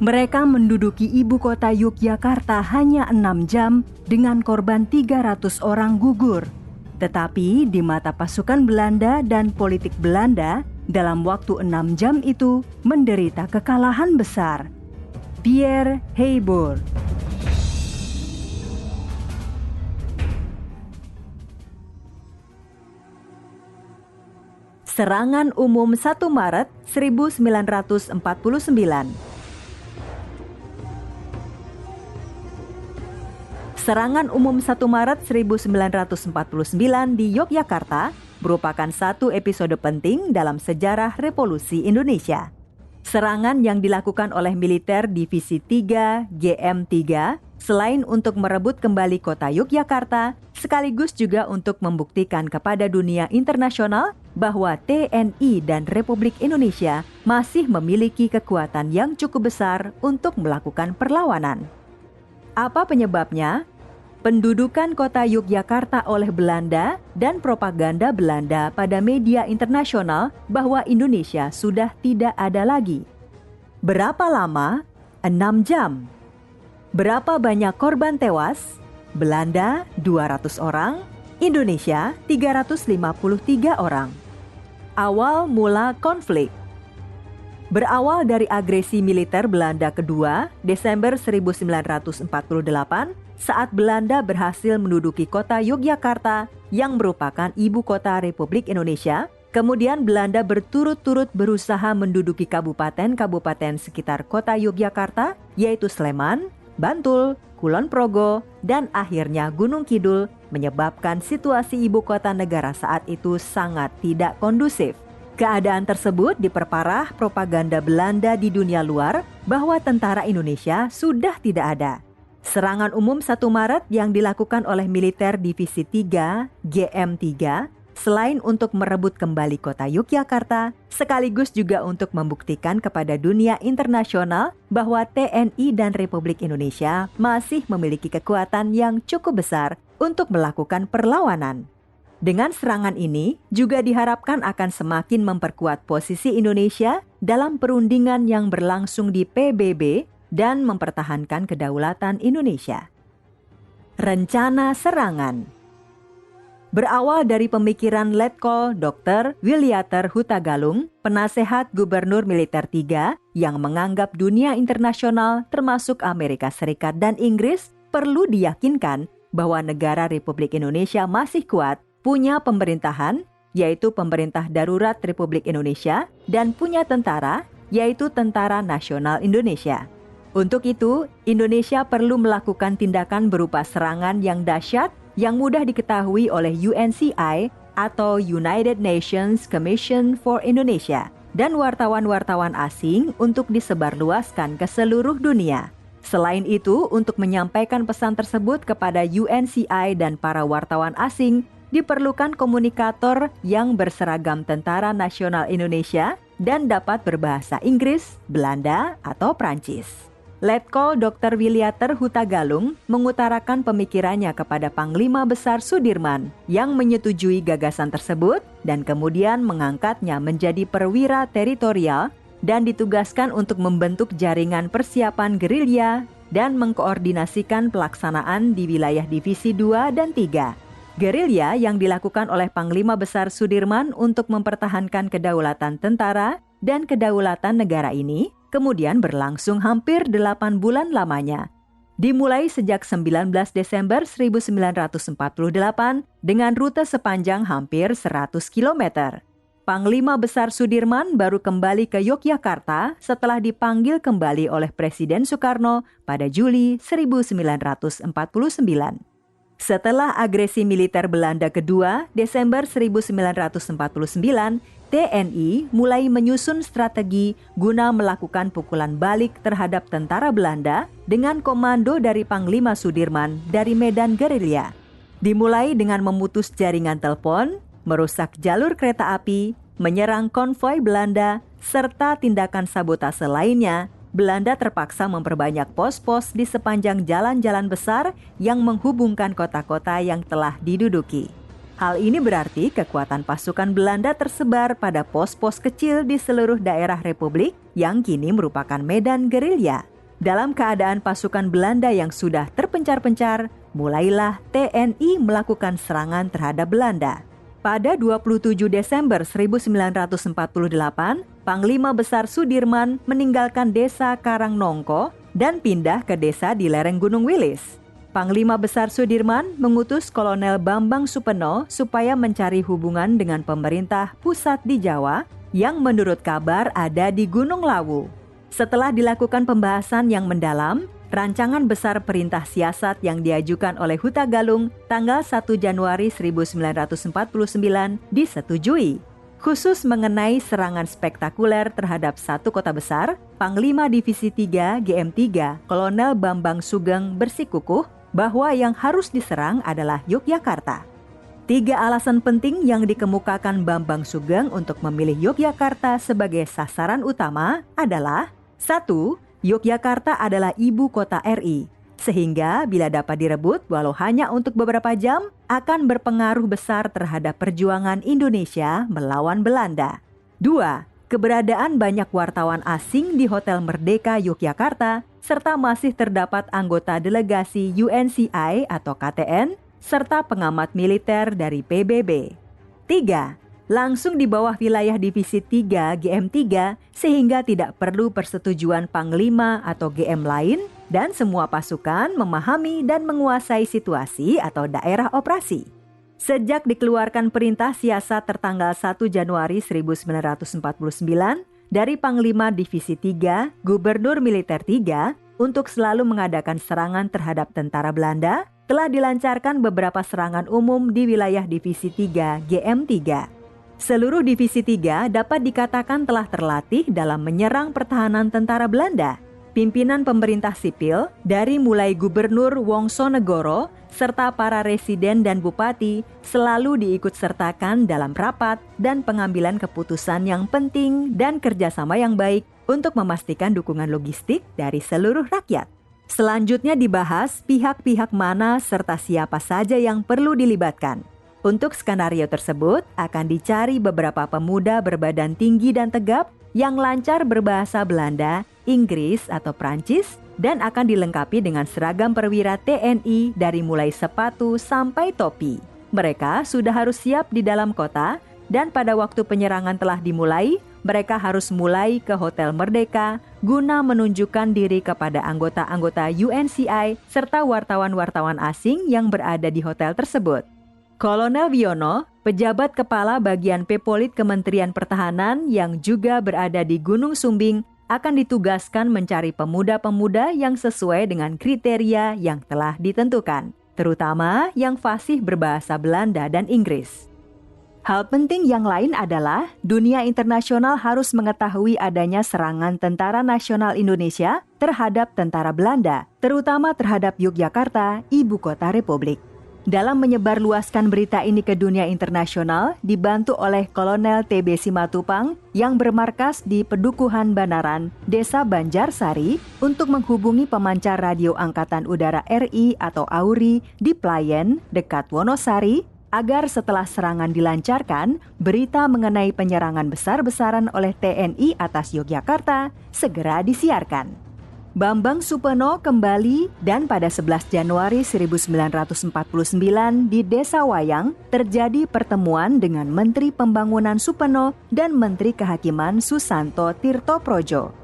Mereka menduduki ibu kota Yogyakarta hanya 6 jam dengan korban 300 orang gugur. Tetapi di mata pasukan Belanda dan politik Belanda, dalam waktu 6 jam itu menderita kekalahan besar. Pierre Heijboer. Serangan umum 1 Maret 1949. Serangan umum 1 Maret 1949 di Yogyakarta merupakan satu episode penting dalam sejarah Revolusi Indonesia. Serangan yang dilakukan oleh militer Divisi 3 GM3 selain untuk merebut kembali kota Yogyakarta, sekaligus juga untuk membuktikan kepada dunia internasional bahwa TNI dan Republik Indonesia masih memiliki kekuatan yang cukup besar untuk melakukan perlawanan. Apa penyebabnya? Pendudukan kota Yogyakarta oleh Belanda dan propaganda Belanda pada media internasional bahwa Indonesia sudah tidak ada lagi. Berapa lama? 6 jam. Berapa banyak korban tewas? Belanda 200 orang, Indonesia 353 orang. Awal mula konflik. Berawal dari agresi militer Belanda kedua, Desember 1948, saat Belanda berhasil menduduki kota Yogyakarta yang merupakan ibu kota Republik Indonesia, kemudian Belanda berturut-turut berusaha menduduki kabupaten-kabupaten sekitar kota Yogyakarta, yaitu Sleman, Bantul, Kulon Progo, dan akhirnya Gunung Kidul, menyebabkan situasi ibu kota negara saat itu sangat tidak kondusif. Keadaan tersebut diperparah propaganda Belanda di dunia luar bahwa tentara Indonesia sudah tidak ada. Serangan umum 1 Maret yang dilakukan oleh militer Divisi 3 GM3 selain untuk merebut kembali kota Yogyakarta, sekaligus juga untuk membuktikan kepada dunia internasional bahwa TNI dan Republik Indonesia masih memiliki kekuatan yang cukup besar untuk melakukan perlawanan. Dengan serangan ini juga diharapkan akan semakin memperkuat posisi Indonesia dalam perundingan yang berlangsung di PBB dan mempertahankan kedaulatan Indonesia. Rencana serangan berawal dari pemikiran Letkol Dr. Wilyater Hutagalung, penasehat Gubernur Militer 3 yang menganggap dunia internasional termasuk Amerika Serikat dan Inggris perlu diyakinkan bahwa negara Republik Indonesia masih kuat, punya pemerintahan, yaitu Pemerintah Darurat Republik Indonesia, dan punya tentara, yaitu Tentara Nasional Indonesia. Untuk itu, Indonesia perlu melakukan tindakan berupa serangan yang dahsyat yang mudah diketahui oleh UNCI atau United Nations Commission for Indonesia dan wartawan-wartawan asing untuk disebarluaskan ke seluruh dunia. Selain itu, untuk menyampaikan pesan tersebut kepada UNCI dan para wartawan asing, diperlukan komunikator yang berseragam Tentara Nasional Indonesia dan dapat berbahasa Inggris, Belanda, atau Prancis. Letkol Dr. Wilyater Hutagalung mengutarakan pemikirannya kepada Panglima Besar Sudirman yang menyetujui gagasan tersebut dan kemudian mengangkatnya menjadi perwira teritorial dan ditugaskan untuk membentuk jaringan persiapan gerilya dan mengkoordinasikan pelaksanaan di wilayah Divisi 2 dan 3. Gerilya yang dilakukan oleh Panglima Besar Sudirman untuk mempertahankan kedaulatan tentara dan kedaulatan negara ini kemudian berlangsung hampir 8 bulan lamanya. Dimulai sejak 19 Desember 1948 dengan rute sepanjang hampir 100 km. Panglima Besar Sudirman baru kembali ke Yogyakarta setelah dipanggil kembali oleh Presiden Soekarno pada Juli 1949. Setelah agresi militer Belanda kedua, Desember 1949, TNI mulai menyusun strategi guna melakukan pukulan balik terhadap tentara Belanda dengan komando dari Panglima Sudirman dari medan gerilya. Dimulai dengan memutus jaringan telepon, merusak jalur kereta api, menyerang konvoi Belanda, serta tindakan sabotase lainnya. Belanda terpaksa memperbanyak pos-pos di sepanjang jalan-jalan besar yang menghubungkan kota-kota yang telah diduduki. Hal ini berarti kekuatan pasukan Belanda tersebar pada pos-pos kecil di seluruh daerah Republik yang kini merupakan medan gerilya. Dalam keadaan pasukan Belanda yang sudah terpencar-pencar, mulailah TNI melakukan serangan terhadap Belanda. Pada 27 Desember 1948, Panglima Besar Sudirman meninggalkan desa Karangnongko dan pindah ke desa di lereng Gunung Wilis. Panglima Besar Sudirman mengutus Kolonel Bambang Supeno supaya mencari hubungan dengan pemerintah pusat di Jawa yang menurut kabar ada di Gunung Lawu. Setelah dilakukan pembahasan yang mendalam, rancangan besar perintah siasat yang diajukan oleh Huta Galung tanggal 1 Januari 1949 disetujui. Khusus mengenai serangan spektakuler terhadap satu kota besar, Panglima Divisi 3 GM3 Kolonel Bambang Sugeng bersikukuh bahwa yang harus diserang adalah Yogyakarta. 3 alasan penting yang dikemukakan Bambang Sugeng untuk memilih Yogyakarta sebagai sasaran utama adalah: 1. Yogyakarta adalah ibu kota RI, sehingga bila dapat direbut walau hanya untuk beberapa jam, akan berpengaruh besar terhadap perjuangan Indonesia melawan Belanda. 2. Keberadaan banyak wartawan asing di Hotel Merdeka Yogyakarta, serta masih terdapat anggota delegasi UNCI atau KTN, serta pengamat militer dari PBB. 3. Langsung di bawah wilayah Divisi 3 GM3 sehingga tidak perlu persetujuan Panglima atau GM lain dan semua pasukan memahami dan menguasai situasi atau daerah operasi. Sejak dikeluarkan perintah siasat tertanggal 1 Januari 1949 dari Panglima Divisi 3 Gubernur Militer 3 untuk selalu mengadakan serangan terhadap tentara Belanda, telah dilancarkan beberapa serangan umum di wilayah Divisi 3 GM3. Seluruh Divisi 3 dapat dikatakan telah terlatih dalam menyerang pertahanan tentara Belanda. Pimpinan pemerintah sipil, dari mulai Gubernur Wongsonegoro, serta para residen dan bupati, selalu diikutsertakan dalam rapat dan pengambilan keputusan yang penting dan kerjasama yang baik untuk memastikan dukungan logistik dari seluruh rakyat. Selanjutnya dibahas pihak-pihak mana serta siapa saja yang perlu dilibatkan. Untuk skenario tersebut akan dicari beberapa pemuda berbadan tinggi dan tegap yang lancar berbahasa Belanda, Inggris atau Prancis dan akan dilengkapi dengan seragam perwira TNI dari mulai sepatu sampai topi. Mereka sudah harus siap di dalam kota dan pada waktu penyerangan telah dimulai, mereka harus mulai ke Hotel Merdeka guna menunjukkan diri kepada anggota-anggota UNCI serta wartawan-wartawan asing yang berada di hotel tersebut. Kolonel Wiono, pejabat kepala bagian Pepolit Kementerian Pertahanan yang juga berada di Gunung Sumbing, akan ditugaskan mencari pemuda-pemuda yang sesuai dengan kriteria yang telah ditentukan, terutama yang fasih berbahasa Belanda dan Inggris. Hal penting yang lain adalah dunia internasional harus mengetahui adanya serangan Tentara Nasional Indonesia terhadap tentara Belanda, terutama terhadap Yogyakarta, ibu kota Republik. Dalam menyebarluaskan berita ini ke dunia internasional, dibantu oleh Kolonel TB Simatupang yang bermarkas di Pedukuhan Banaran, Desa Banjarsari, untuk menghubungi pemancar radio Angkatan Udara RI atau AURI di Playen, dekat Wonosari, agar setelah serangan dilancarkan, berita mengenai penyerangan besar-besaran oleh TNI atas Yogyakarta segera disiarkan. Bambang Supeno kembali dan pada 11 Januari 1949 di Desa Wayang terjadi pertemuan dengan Menteri Pembangunan Supeno dan Menteri Kehakiman Susanto Tirtoprojo.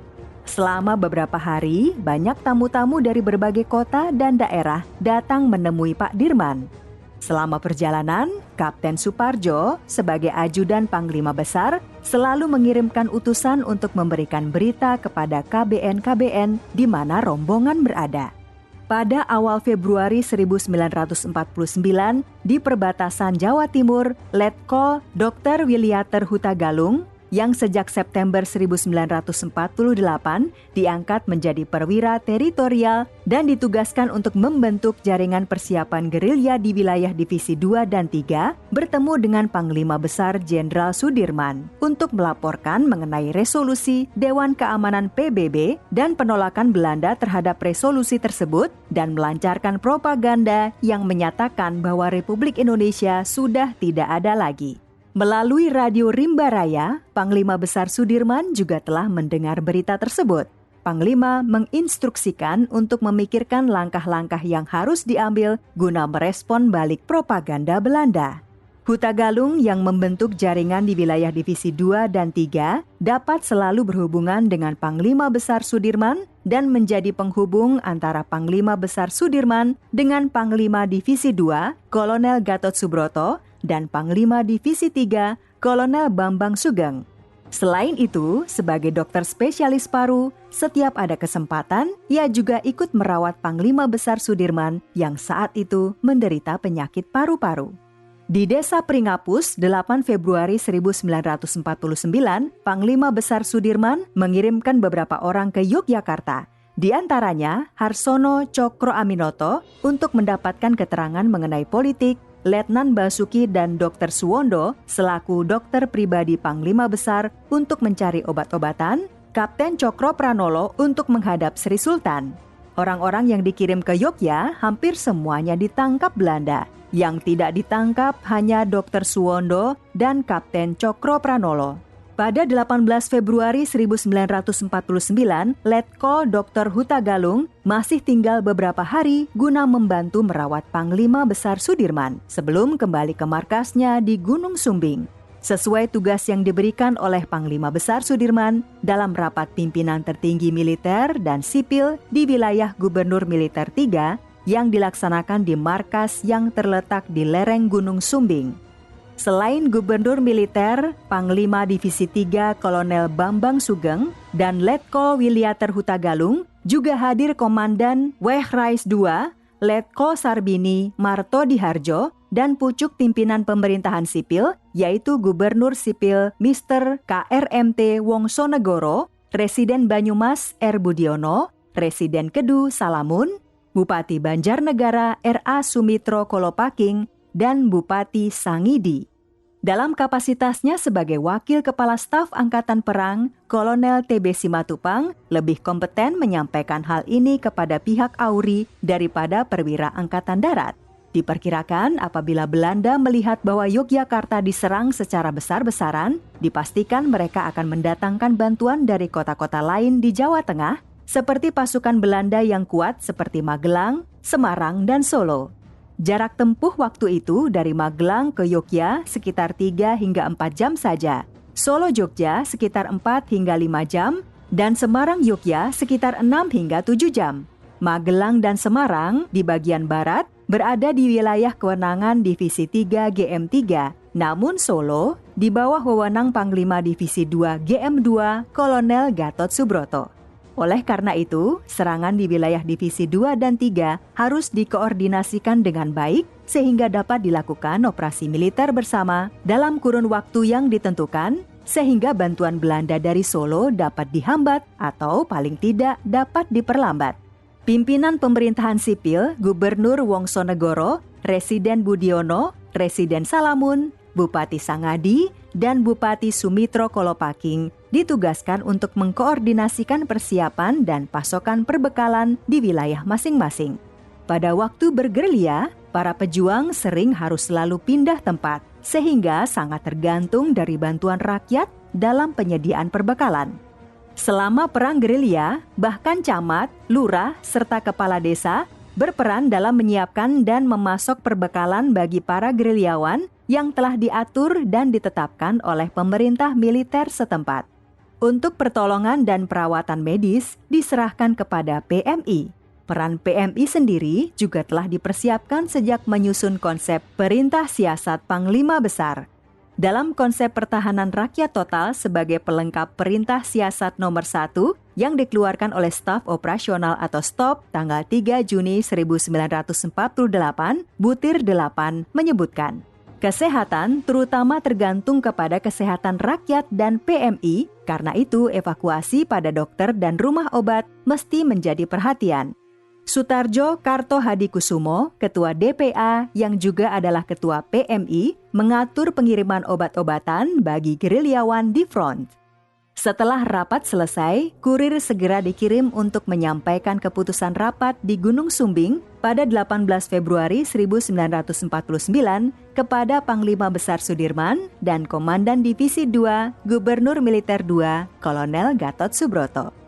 Selama beberapa hari, banyak tamu-tamu dari berbagai kota dan daerah datang menemui Pak Dirman. Selama perjalanan, Kapten Suparjo sebagai ajudan Panglima Besar selalu mengirimkan utusan untuk memberikan berita kepada KBN-KBN di mana rombongan berada. Pada awal Februari 1949, di perbatasan Jawa Timur, Letkol Dr. Wiliater Huta Galung yang sejak September 1948 diangkat menjadi perwira teritorial dan ditugaskan untuk membentuk jaringan persiapan gerilya di wilayah Divisi 2 dan 3, bertemu dengan Panglima Besar Jenderal Sudirman untuk melaporkan mengenai resolusi Dewan Keamanan PBB dan penolakan Belanda terhadap resolusi tersebut dan melancarkan propaganda yang menyatakan bahwa Republik Indonesia sudah tidak ada lagi. Melalui radio Rimba Raya, Panglima Besar Sudirman juga telah mendengar berita tersebut. Panglima menginstruksikan untuk memikirkan langkah-langkah yang harus diambil guna merespon balik propaganda Belanda. Hutagalung yang membentuk jaringan di wilayah Divisi 2 dan 3 dapat selalu berhubungan dengan Panglima Besar Sudirman dan menjadi penghubung antara Panglima Besar Sudirman dengan Panglima Divisi 2, Kolonel Gatot Subroto, dan Panglima Divisi 3, Kolonel Bambang Sugeng. Selain itu, sebagai dokter spesialis paru, setiap ada kesempatan, ia juga ikut merawat Panglima Besar Sudirman yang saat itu menderita penyakit paru-paru. Di Desa Pringapus, 8 Februari 1949, Panglima Besar Sudirman mengirimkan beberapa orang ke Yogyakarta, di antaranya Harsono Cokro Aminoto untuk mendapatkan keterangan mengenai politik, Letnan Basuki dan Dr. Suwondo selaku dokter pribadi Panglima Besar untuk mencari obat-obatan, Kapten Cokro Pranolo untuk menghadap Sri Sultan. Orang-orang yang dikirim ke Yogyakarta hampir semuanya ditangkap Belanda. Yang tidak ditangkap hanya Dr. Suwondo dan Kapten Cokro Pranolo. Pada 18 Februari 1949, Letkol Dr. Hutagalung masih tinggal beberapa hari guna membantu merawat Panglima Besar Sudirman sebelum kembali ke markasnya di Gunung Sumbing. Sesuai tugas yang diberikan oleh Panglima Besar Sudirman dalam rapat pimpinan tertinggi militer dan sipil di wilayah Gubernur Militer 3 yang dilaksanakan di markas yang terletak di lereng Gunung Sumbing. Selain Gubernur Militer, Panglima Divisi 3 Kolonel Bambang Sugeng dan Letkol Wiliater Hutagalung, juga hadir Komandan Wehrais II, Letkol Sarbini Marto Diharjo, dan pucuk pimpinan pemerintahan sipil, yaitu Gubernur Sipil Mr. KRMT Wongsonegoro, Residen Banyumas R. Budiono, Residen Kedu Salamun, Bupati Banjarnegara R.A. Sumitro Kolopaking, dan Bupati Sangidi. Dalam kapasitasnya sebagai Wakil Kepala Staf Angkatan Perang, Kolonel TB Simatupang lebih kompeten menyampaikan hal ini kepada pihak AURI daripada perwira Angkatan Darat. Diperkirakan apabila Belanda melihat bahwa Yogyakarta diserang secara besar-besaran, dipastikan mereka akan mendatangkan bantuan dari kota-kota lain di Jawa Tengah, seperti pasukan Belanda yang kuat seperti Magelang, Semarang, dan Solo. Jarak tempuh waktu itu dari Magelang ke Yogyakarta sekitar 3 hingga 4 jam saja, Solo Jogja sekitar 4 hingga 5 jam, dan Semarang Yogyakarta sekitar 6 hingga 7 jam. Magelang dan Semarang di bagian barat berada di wilayah kewenangan Divisi 3 GM3, namun Solo di bawah wewenang Panglima Divisi 2 GM2 Kolonel Gatot Subroto. Oleh karena itu, serangan di wilayah Divisi 2 dan 3 harus dikoordinasikan dengan baik sehingga dapat dilakukan operasi militer bersama dalam kurun waktu yang ditentukan, sehingga bantuan Belanda dari Solo dapat dihambat atau paling tidak dapat diperlambat. Pimpinan pemerintahan sipil, Gubernur Wongsonegoro, Residen Budiono, Residen Salamun, Bupati Sangadi, dan Bupati Sumitro Kolopaking ditugaskan untuk mengkoordinasikan persiapan dan pasokan perbekalan di wilayah masing-masing. Pada waktu bergerilya, para pejuang sering harus selalu pindah tempat, sehingga sangat tergantung dari bantuan rakyat dalam penyediaan perbekalan. Selama perang gerilya, bahkan camat, lurah, serta kepala desa berperan dalam menyiapkan dan memasok perbekalan bagi para gerilyawan yang telah diatur dan ditetapkan oleh pemerintah militer setempat. Untuk pertolongan dan perawatan medis diserahkan kepada PMI. Peran PMI sendiri juga telah dipersiapkan sejak menyusun konsep Perintah Siasat Panglima Besar. Dalam konsep pertahanan rakyat total sebagai pelengkap Perintah Siasat nomor 1 yang dikeluarkan oleh Staf Operasional atau STOP tanggal 3 Juni 1948, Butir 8 menyebutkan, kesehatan terutama tergantung kepada kesehatan rakyat dan PMI, karena itu evakuasi pada dokter dan rumah obat mesti menjadi perhatian. Sutarjo Karto Hadikusumo, Ketua DPA yang juga adalah Ketua PMI, mengatur pengiriman obat-obatan bagi gerilyawan di front. Setelah rapat selesai, kurir segera dikirim untuk menyampaikan keputusan rapat di Gunung Sumbing pada 18 Februari 1949 kepada Panglima Besar Sudirman dan Komandan Divisi 2 Gubernur Militer 2 Kolonel Gatot Subroto.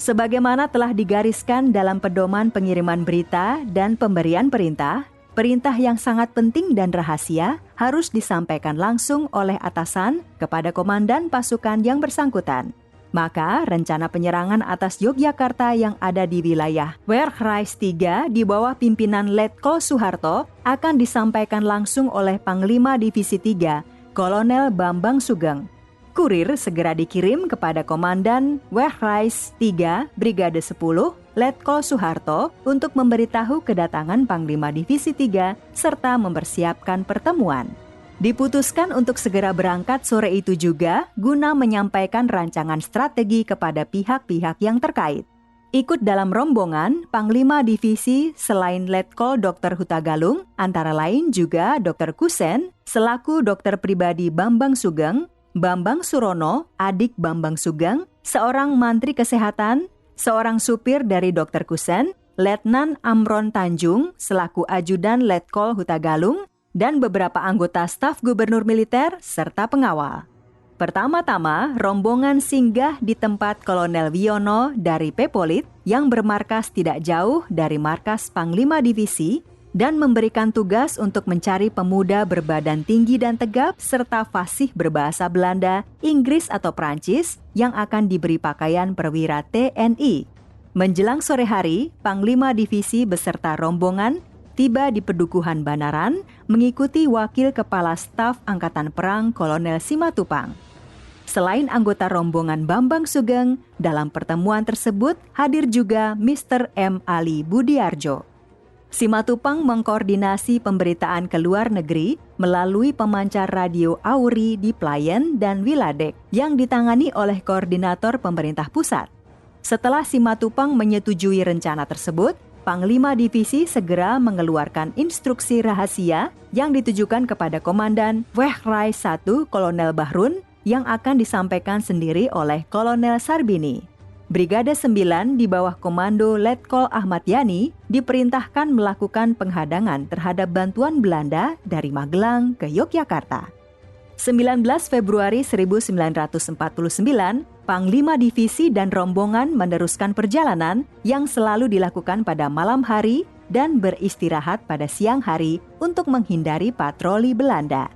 Sebagaimana telah digariskan dalam pedoman pengiriman berita dan pemberian perintah, perintah yang sangat penting dan rahasia harus disampaikan langsung oleh atasan kepada komandan pasukan yang bersangkutan. Maka rencana penyerangan atas Yogyakarta yang ada di wilayah Wehrkreis 3 di bawah pimpinan Letkol Soeharto akan disampaikan langsung oleh Panglima Divisi 3, Kolonel Bambang Sugeng. Kurir segera dikirim kepada Komandan Wehrkreis 3 Brigade 10 Letkol Soeharto untuk memberitahu kedatangan Panglima Divisi 3 serta mempersiapkan pertemuan. Diputuskan untuk segera berangkat sore itu juga guna menyampaikan rancangan strategi kepada pihak-pihak yang terkait. Ikut dalam rombongan Panglima Divisi selain Letkol Dr. Hutagalung, antara lain juga Dr. Kusen selaku dokter pribadi Bambang Sugeng, Bambang Surono, adik Bambang Sugeng, seorang mantri kesehatan, seorang supir dari Dr. Kusen, Letnan Amron Tanjung selaku ajudan Letkol Hutagalung, dan beberapa anggota staf gubernur militer serta pengawal. Pertama-tama, rombongan singgah di tempat Kolonel Wiono dari Pepolit yang bermarkas tidak jauh dari markas Panglima Divisi dan memberikan tugas untuk mencari pemuda berbadan tinggi dan tegap serta fasih berbahasa Belanda, Inggris atau Prancis yang akan diberi pakaian perwira TNI. Menjelang sore hari, Panglima Divisi beserta rombongan tiba di Pedukuhan Banaran mengikuti Wakil Kepala Staf Angkatan Perang Kolonel Simatupang. Selain anggota rombongan Bambang Sugeng, dalam pertemuan tersebut hadir juga Mr. M. Ali Budiarjo. Simatupang mengkoordinasi pemberitaan ke luar negeri melalui pemancar radio Auri di Playen dan Wiladek yang ditangani oleh koordinator pemerintah pusat. Setelah Simatupang menyetujui rencana tersebut, Panglima Divisi segera mengeluarkan instruksi rahasia yang ditujukan kepada Komandan Wehrkreis 1 Kolonel Bahrun yang akan disampaikan sendiri oleh Kolonel Sarbini. Brigade 9 di bawah komando Letkol Ahmad Yani diperintahkan melakukan penghadangan terhadap bantuan Belanda dari Magelang ke Yogyakarta. 19 Februari 1949, Panglima Divisi dan rombongan meneruskan perjalanan yang selalu dilakukan pada malam hari dan beristirahat pada siang hari untuk menghindari patroli Belanda.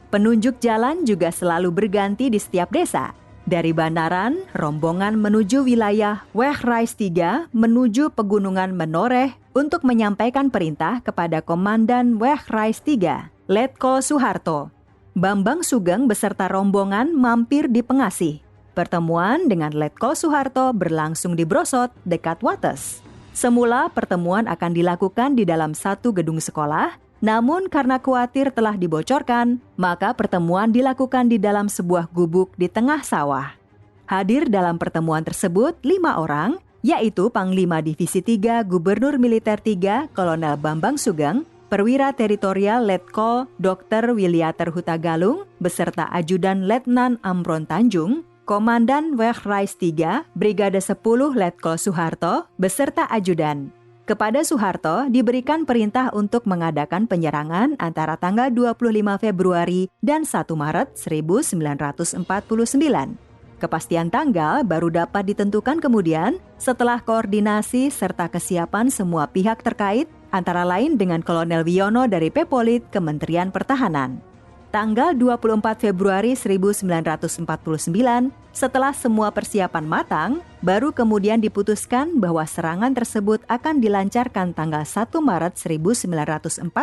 Penunjuk jalan juga selalu berganti di setiap desa. Dari Banaran, rombongan menuju wilayah Wehrkreis 3 menuju Pegunungan Menoreh untuk menyampaikan perintah kepada Komandan Wehrkreis 3, Letkol Soeharto. Bambang Sugeng beserta rombongan mampir di Pengasih. Pertemuan dengan Letkol Soeharto berlangsung di Brosot, dekat Wates. Semula pertemuan akan dilakukan di dalam satu gedung sekolah, namun karena khawatir telah dibocorkan, maka pertemuan dilakukan di dalam sebuah gubuk di tengah sawah. Hadir dalam pertemuan tersebut 5 orang, yaitu Panglima Divisi 3 Gubernur Militer 3 Kolonel Bambang Sugeng, Perwira Teritorial Letkol Dr. Wilyater Hutagalung beserta Ajudan Letnan Amron Tanjung, Komandan Wehrkreis 3 Brigade 10 Letkol Soeharto beserta ajudan. Kepada Soeharto diberikan perintah untuk mengadakan penyerangan antara tanggal 25 Februari dan 1 Maret 1949. Kepastian tanggal baru dapat ditentukan kemudian setelah koordinasi serta kesiapan semua pihak terkait, antara lain dengan Kolonel Wiono dari Pepolit, Kementerian Pertahanan. Tanggal 24 Februari 1949, setelah semua persiapan matang, baru kemudian diputuskan bahwa serangan tersebut akan dilancarkan tanggal 1 Maret 1949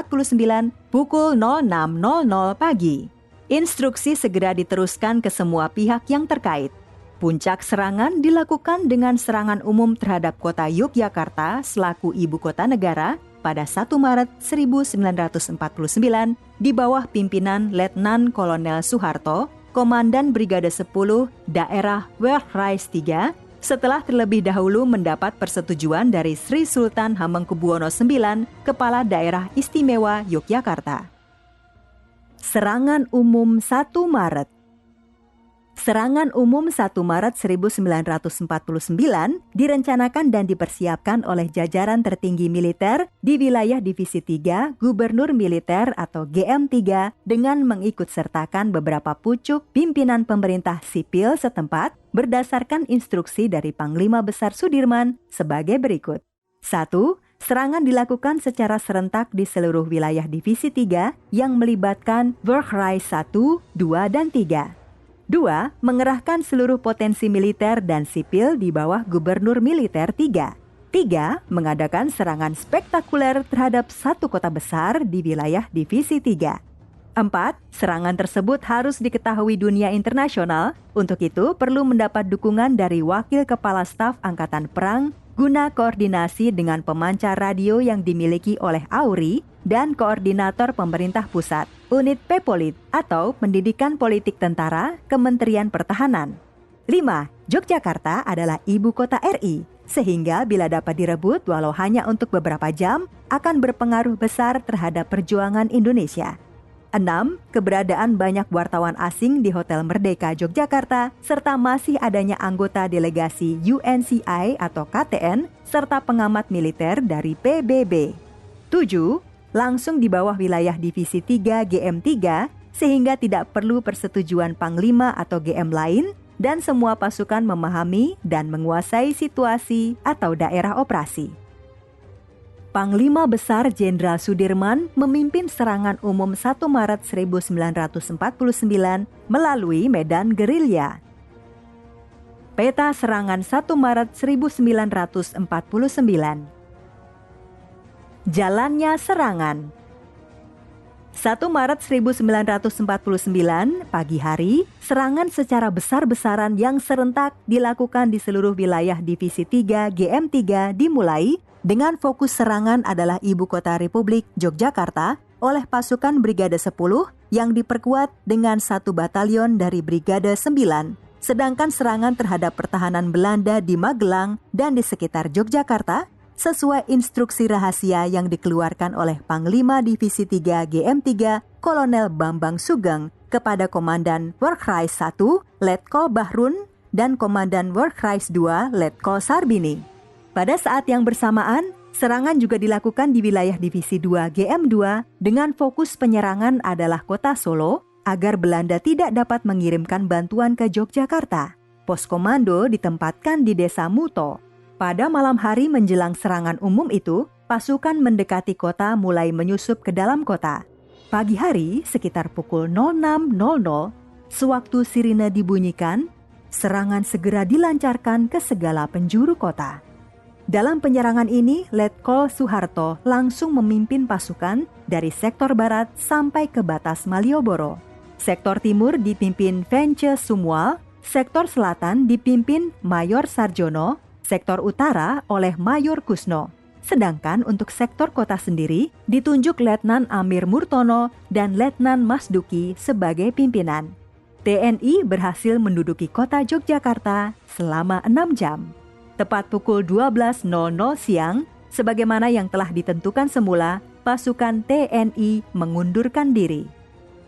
pukul 06.00 pagi. Instruksi segera diteruskan ke semua pihak yang terkait. Puncak serangan dilakukan dengan serangan umum terhadap kota Yogyakarta selaku ibu kota negara pada 1 Maret 1949 di bawah pimpinan Letnan Kolonel Soeharto, Komandan Brigade 10 Daerah Wehrkreis 3, setelah terlebih dahulu mendapat persetujuan dari Sri Sultan Hamengkubuwono IX, Kepala Daerah Istimewa Yogyakarta. Serangan umum 1 Maret. Serangan umum 1 Maret 1949 direncanakan dan dipersiapkan oleh jajaran tertinggi militer di wilayah Divisi 3 Gubernur Militer atau GM3 dengan mengikutsertakan beberapa pucuk pimpinan pemerintah sipil setempat berdasarkan instruksi dari Panglima Besar Sudirman sebagai berikut. 1. Serangan dilakukan secara serentak di seluruh wilayah Divisi 3 yang melibatkan Werkreis 1, 2, dan 3. 2. Mengerahkan seluruh potensi militer dan sipil di bawah Gubernur Militer 3. 3. Mengadakan serangan spektakuler terhadap satu kota besar di wilayah Divisi 3. 4. Serangan tersebut harus diketahui dunia internasional. Untuk itu perlu mendapat dukungan dari Wakil Kepala Staf Angkatan Perang guna koordinasi dengan pemancar radio yang dimiliki oleh AURI dan Koordinator Pemerintah Pusat, Unit Pepolit atau Pendidikan Politik Tentara, Kementerian Pertahanan. 5. Yogyakarta adalah ibu kota RI, sehingga bila dapat direbut walau hanya untuk beberapa jam, akan berpengaruh besar terhadap perjuangan Indonesia. 6. Keberadaan banyak wartawan asing di Hotel Merdeka Yogyakarta, serta masih adanya anggota delegasi UNCI atau KTN, serta pengamat militer dari PBB. 7. Langsung di bawah wilayah Divisi 3 GM3, sehingga tidak perlu persetujuan Panglima atau GM lain, dan semua pasukan memahami dan menguasai situasi atau daerah operasi. Panglima Besar Jenderal Sudirman memimpin serangan umum 1 Maret 1949 melalui medan gerilya. Peta serangan 1 Maret 1949. Jalannya serangan. 1 Maret 1949, pagi hari, serangan secara besar-besaran yang serentak dilakukan di seluruh wilayah Divisi 3 GM3 dimulai dengan fokus serangan adalah Ibu Kota Republik Yogyakarta oleh pasukan Brigade 10 yang diperkuat dengan 1 batalion dari Brigade 9, sedangkan serangan terhadap pertahanan Belanda di Magelang dan di sekitar Yogyakarta sesuai instruksi rahasia yang dikeluarkan oleh Panglima Divisi 3 GM3 Kolonel Bambang Sugeng kepada Komandan Werkreis 1 Letkol Bahrun dan Komandan Werkreis 2 Letkol Sarbini. Pada saat yang bersamaan, serangan juga dilakukan di wilayah Divisi 2 GM2 dengan fokus penyerangan adalah kota Solo agar Belanda tidak dapat mengirimkan bantuan ke Yogyakarta. Pos komando ditempatkan di Desa Muto. Pada malam hari menjelang serangan umum itu, pasukan mendekati kota mulai menyusup ke dalam kota. Pagi hari sekitar pukul 06.00, sewaktu sirine dibunyikan, serangan segera dilancarkan ke segala penjuru kota. Dalam penyerangan ini, Letkol Soeharto langsung memimpin pasukan dari sektor barat sampai ke batas Malioboro. Sektor timur dipimpin Vence Sumwal, sektor selatan dipimpin Mayor Sarjono, sektor utara oleh Mayor Kusno. Sedangkan untuk sektor kota sendiri ditunjuk Letnan Amir Murtono dan Letnan Masduki sebagai pimpinan. TNI berhasil menduduki kota Yogyakarta selama 6 jam. Tepat pukul 12.00 siang, sebagaimana yang telah ditentukan semula, pasukan TNI mengundurkan diri.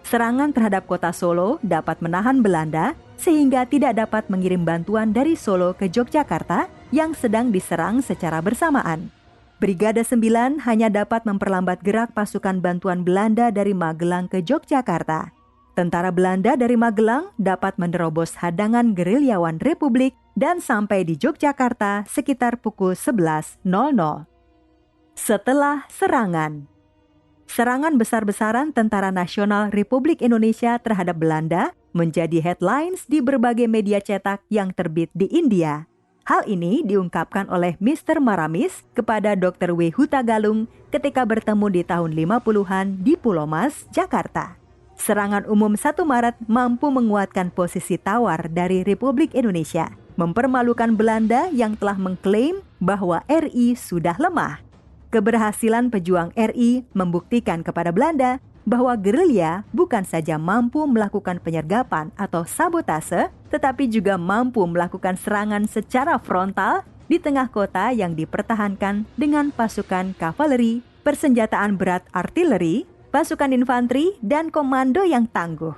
Serangan terhadap kota Solo dapat menahan Belanda sehingga tidak dapat mengirim bantuan dari Solo ke Yogyakarta yang sedang diserang secara bersamaan. Brigade 9 hanya dapat memperlambat gerak pasukan bantuan Belanda dari Magelang ke Yogyakarta. Tentara Belanda dari Magelang dapat menerobos hadangan gerilyawan Republik dan sampai di Yogyakarta sekitar pukul 11.00. Setelah serangan besar-besaran Tentara Nasional Republik Indonesia terhadap Belanda menjadi headlines di berbagai media cetak yang terbit di India. Hal ini diungkapkan oleh Mr. Maramis kepada Dr. W. Hutagalung ketika bertemu di tahun 50-an di Pulau Mas, Jakarta. Serangan umum 1 Maret mampu menguatkan posisi tawar dari Republik Indonesia, mempermalukan Belanda yang telah mengklaim bahwa RI sudah lemah. Keberhasilan pejuang RI membuktikan kepada Belanda bahwa gerilya bukan saja mampu melakukan penyergapan atau sabotase, tetapi juga mampu melakukan serangan secara frontal di tengah kota yang dipertahankan dengan pasukan kavaleri, persenjataan berat artileri, pasukan infanteri, dan komando yang tangguh.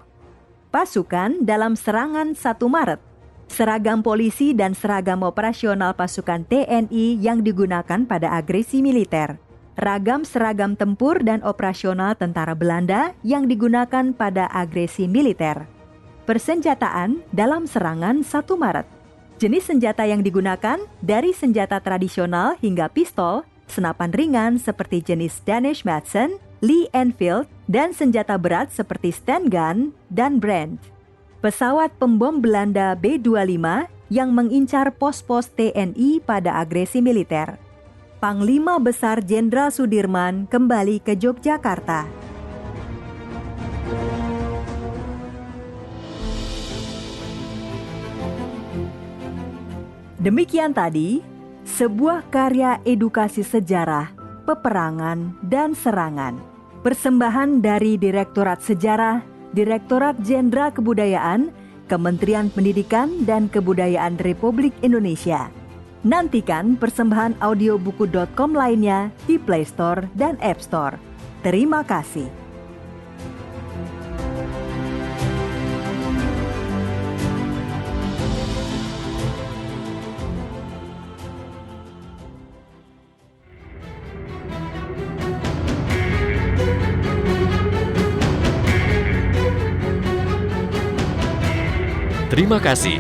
Pasukan dalam serangan 1 Maret. Seragam polisi dan seragam operasional pasukan TNI yang digunakan pada agresi militer. Ragam seragam tempur dan operasional tentara Belanda yang digunakan pada agresi militer. Persenjataan dalam serangan 1 Maret. Jenis senjata yang digunakan dari senjata tradisional hingga pistol, senapan ringan seperti jenis Danish Madsen, Lee Enfield, dan senjata berat seperti Sten gun dan Brandt. Pesawat pembom Belanda B-25 yang mengincar pos-pos TNI pada agresi militer. Panglima Besar Jenderal Sudirman kembali ke Yogyakarta. Demikian tadi, sebuah karya edukasi sejarah, peperangan, dan serangan. Persembahan dari Direktorat Sejarah, Direktorat Jenderal Kebudayaan, Kementerian Pendidikan dan Kebudayaan Republik Indonesia. Nantikan persembahan audiobuku.com lainnya di Play Store dan App Store. Terima kasih. Terima kasih.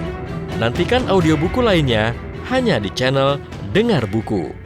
Nantikan audiobuku lainnya hanya di channel Dengar Buku.